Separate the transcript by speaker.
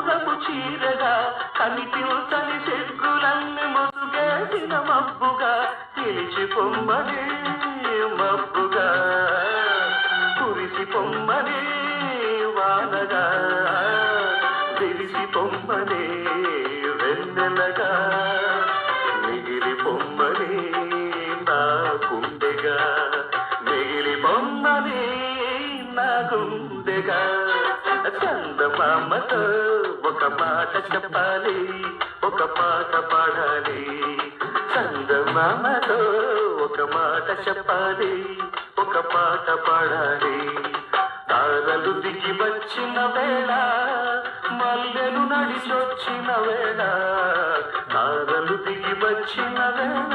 Speaker 1: మధురపు చీరగా కనిపించని చెక్కులన్నీ ముసుగేసిన మబ్బుగా నిలిచి పొమ్మనే మబ్బుగా కురిసి పొమ్మనే వానగా తెలిసి పొమ్మనే వెన్నెలగా మిగిలి పొమ్మనే నా గుండెగా మిగిలి పొమ్మనే నా గుండెగా చందమామతో ఒక మాట చెప్పాలి ఒక పాట పాడాలి చందమామతో ఒక మాట చెప్పాలి ఒక పాట పాడాలి తారలు దిగి వచ్చిన వేళ మల్లెలు నడిచొచ్చిన వేళ తారలు దిగి వచ్చిన వేళ